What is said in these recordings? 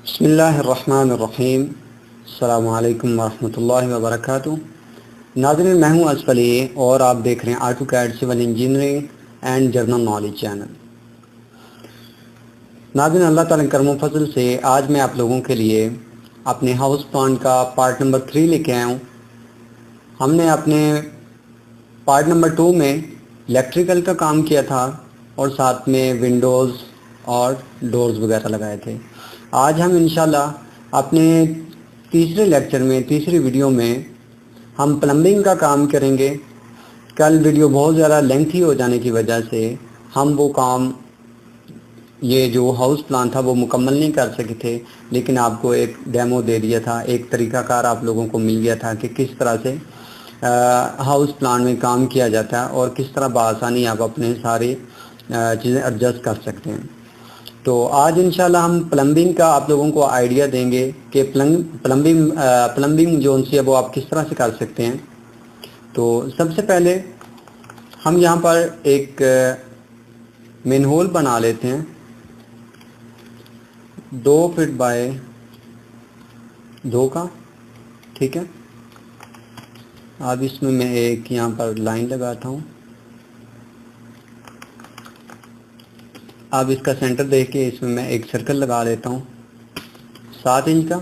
बिस्मिल्लाहिर्रहमानिर्रहीम। अस्सलामु अलैकुम वरहमतुल्लाहि वबरकातुहू। नाज़रीन, मैं हूँ असफली और आप देख रहे हैं AutoCAD civil engineering and general knowledge channel. नाज़रीन, अल्लाह ताला के करम फजल से आज मैं आप लोगों के लिए अपने हाउस प्लान का पार्ट नंबर 3 लेके आया हूँ। हमने अपने पार्ट नंबर 2 में इलेक्ट्रिकल का काम किया था और साथ में विंडोज़ और डोर्स वगैरह लगाए थे। आज हम इंशाल्लाह अपने तीसरे लेक्चर में, तीसरी वीडियो में हम प्लम्बिंग का काम करेंगे। कल वीडियो बहुत ज़्यादा लेंथी हो जाने की वजह से हम वो काम, ये जो हाउस प्लान था वो मुकम्मल नहीं कर सके थे, लेकिन आपको एक डेमो दे दिया था, एक तरीक़ाकार आप लोगों को मिल गया था कि किस तरह से हाउस प्लान में काम किया जाता है और किस तरह बआसानी आप अपने सारी चीज़ें एडजस्ट कर सकते हैं। तो आज इंशाल्लाह हम प्लम्बिंग का आप लोगों को आइडिया देंगे कि प्लम्बिंग जो उनसे है वो आप किस तरह से कर सकते हैं। तो सबसे पहले हम यहाँ पर एक मेन होल बना लेते हैं 2 फीट बाय 2 का, ठीक है। अब इसमें मैं एक यहाँ पर लाइन लगाता हूँ। अब इसका सेंटर देख के इसमें मैं एक सर्कल लगा देता हूँ 7 इंच का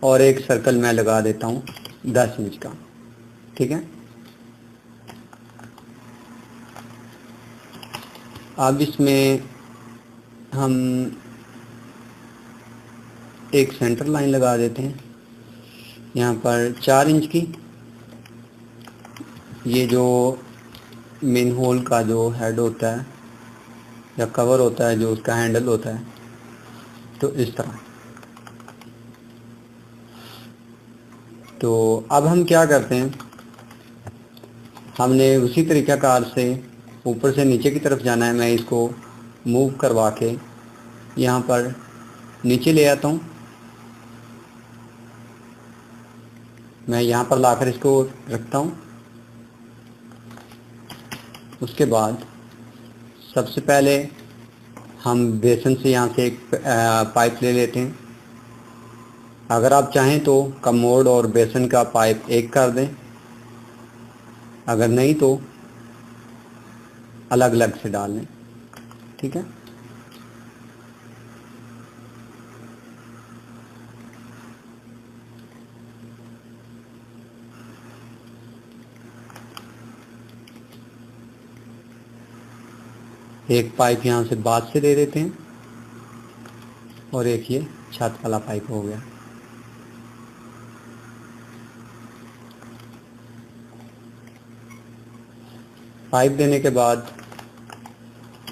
और एक सर्कल मैं लगा देता हूँ 10 इंच का, ठीक है। अब इसमें हम एक सेंटर लाइन लगा देते हैं यहाँ पर 4 इंच की। ये जो मेन होल का जो हेड होता है या कवर होता है, जो उसका हैंडल होता है, तो इस तरह। तो अब हम क्या करते हैं, हमने उसी तरीक़ाकार से ऊपर से नीचे की तरफ जाना है। मैं इसको मूव करवा के यहाँ पर नीचे ले आता हूँ। मैं यहाँ पर लाकर इसको रखता हूँ। उसके बाद सबसे पहले हम बेसन से यहाँ से एक पाइप ले लेते हैं। अगर आप चाहें तो कमोड और बेसन का पाइप एक कर दें, अगर नहीं तो अलग अलग से डाल लें, ठीक है। एक पाइप यहाँ से बाद से दे देते हैं और एक ये छत वाला पाइप हो गया। पाइप देने के बाद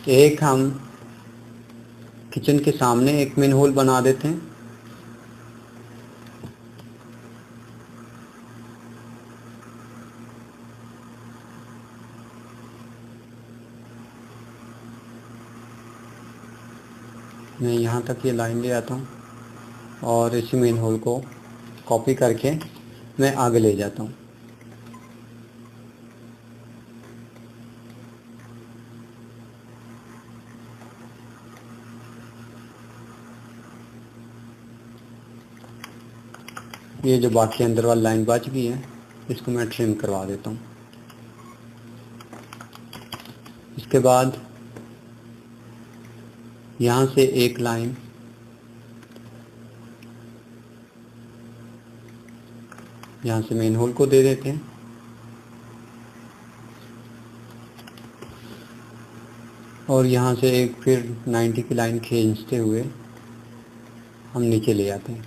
एक हम किचन के सामने एक मेन होल बना देते हैं। मैं यहाँ तक ये लाइन ले आता हूँ और इसी मेन होल को कॉपी करके मैं आगे ले जाता हूँ। ये जो बाकी अंदर वाली लाइन बच गई है, इसको मैं ट्रिम करवा देता हूँ। इसके बाद यहाँ से एक लाइन यहाँ से मेन होल को दे देते हैं और यहाँ से एक फिर 90 की लाइन खींचते हुए हम नीचे ले आते हैं।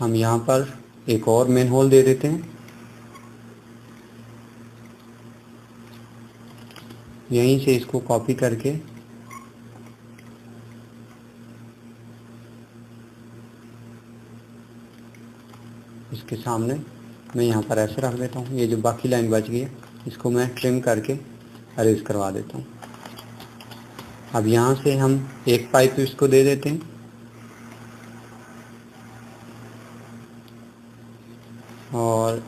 हम यहाँ पर एक और मेन होल दे देते हैं। यहीं से इसको कॉपी करके इसके सामने मैं यहाँ पर ऐसे रख देता हूँ। ये जो बाकी लाइन बच गई है, इसको मैं ट्रिम करके अरेज करवा देता हूँ। अब यहाँ से हम एक पाइप इसको दे देते हैं और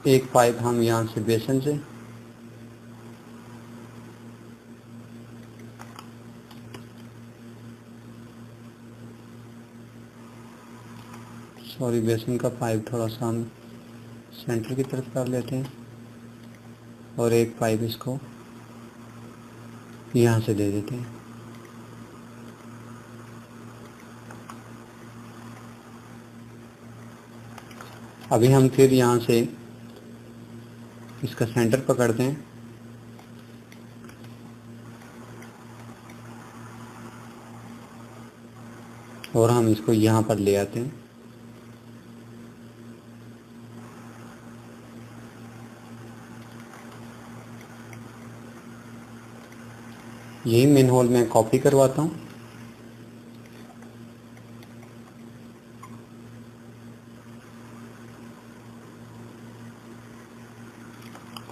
एक पाइप हम यहाँ से बेसन से बेसन का पाइप थोड़ा सा हम सेंटर की तरफ कर लेते हैं और एक पाइप इसको यहाँ से दे देते हैं। अभी हम फिर यहाँ से इसका सेंटर पकड़ते हैं और हम इसको यहाँ पर ले आते हैं। यही मेन होल में कॉपी करवाता हूँ।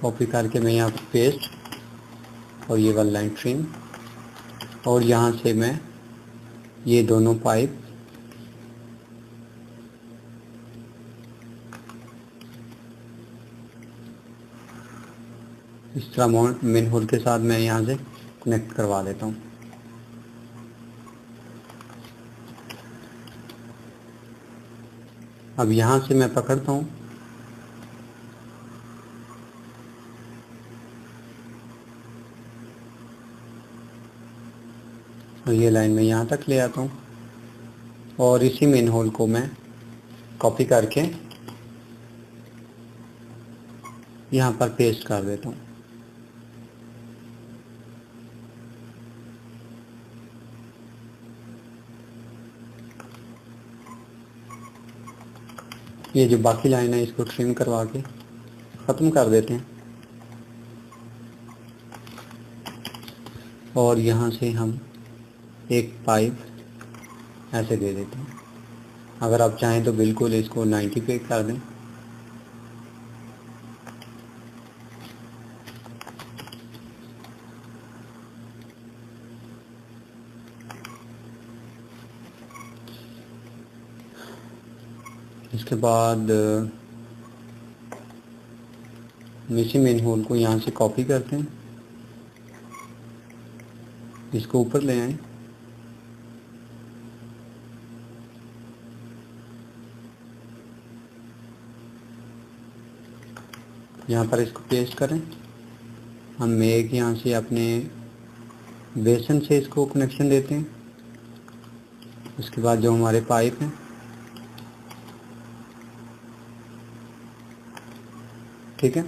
कॉपी करके मैं यहाँ पर पेस्ट और ये वाला लाइन ट्रिम और यहाँ से मैं ये दोनों पाइप इस तरह मेन होल के साथ मैं यहाँ से कनेक्ट करवा देता हूँ। अब यहाँ से मैं पकड़ता हूँ और ये लाइन मैं यहाँ तक ले आता हूँ और इसी मेन होल को मैं कॉपी करके यहाँ पर पेस्ट कर देता हूँ। ये जो बाकी लाइन है इसको ट्रिम करवा के ख़त्म कर देते हैं और यहाँ से हम एक पाइप ऐसे दे देते हैं। अगर आप चाहें तो बिल्कुल इसको 90 पे कर दें। इसके बाद इसी मेन होल को यहाँ से कॉपी करते हैं, इसको ऊपर ले आए यहाँ पर इसको पेस्ट करें। हम एक यहाँ से अपने बेसन से इसको कनेक्शन देते हैं। उसके बाद जो हमारे पाइप हैं ठीक है,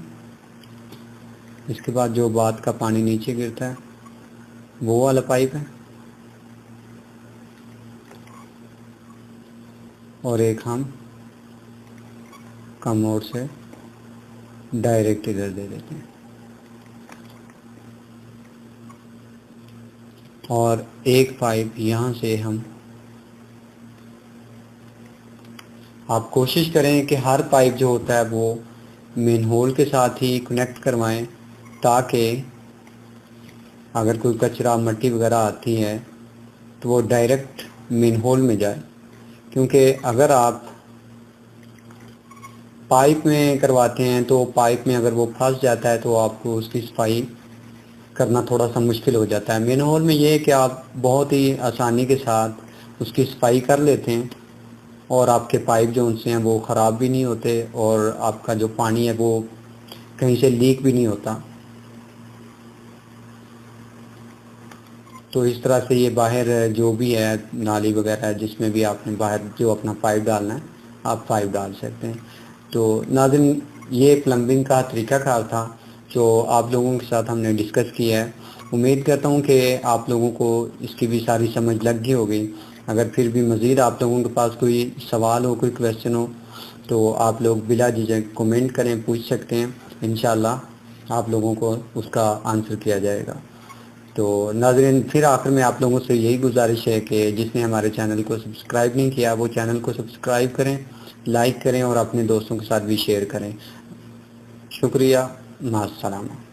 इसके बाद जो बात का पानी नीचे गिरता है वो वाला पाइप है और एक हम कमोड से डायरेक्ट इधर दे देते हैं और एक पाइप यहाँ से हम, आप कोशिश करें कि हर पाइप जो होता है वो मेन होल के साथ ही कनेक्ट करवाएं ताकि अगर कोई कचरा मट्टी वगैरह आती है तो वो डायरेक्ट मेन होल में जाए। क्योंकि अगर आप पाइप में करवाते हैं तो पाइप में अगर वो फंस जाता है तो आपको उसकी सफाई करना थोड़ा सा मुश्किल हो जाता है। मेन होल में ये है कि आप बहुत ही आसानी के साथ उसकी सफाई कर लेते हैं और आपके पाइप जो उनसे हैं वो ख़राब भी नहीं होते और आपका जो पानी है वो कहीं से लीक भी नहीं होता। तो इस तरह से ये बाहर जो भी है नाली वगैरह जिसमें भी आपने बाहर जो अपना पाइप डालना है आप पाइप डाल सकते हैं। तो नाज़रीन, ये प्लम्बिंग का तरीक़ाकार था जो आप लोगों के साथ हमने डिस्कस किया है। उम्मीद करता हूँ कि आप लोगों को इसकी भी सारी समझ लग गई होगी। अगर फिर भी मज़ीद आप लोगों के पास कोई सवाल हो, कोई क्वेश्चन हो तो आप लोग बिला झिझक कमेंट करें, पूछ सकते हैं। इंशाअल्लाह आप लोगों को उसका आंसर किया जाएगा। तो नाज़रीन, फिर आखिर में आप लोगों से यही गुजारिश है कि जिसने हमारे चैनल को सब्सक्राइब नहीं किया वो चैनल को सब्सक्राइब करें, लाइक करें और अपने दोस्तों के साथ भी शेयर करें। शुक्रिया, मास्सलामा।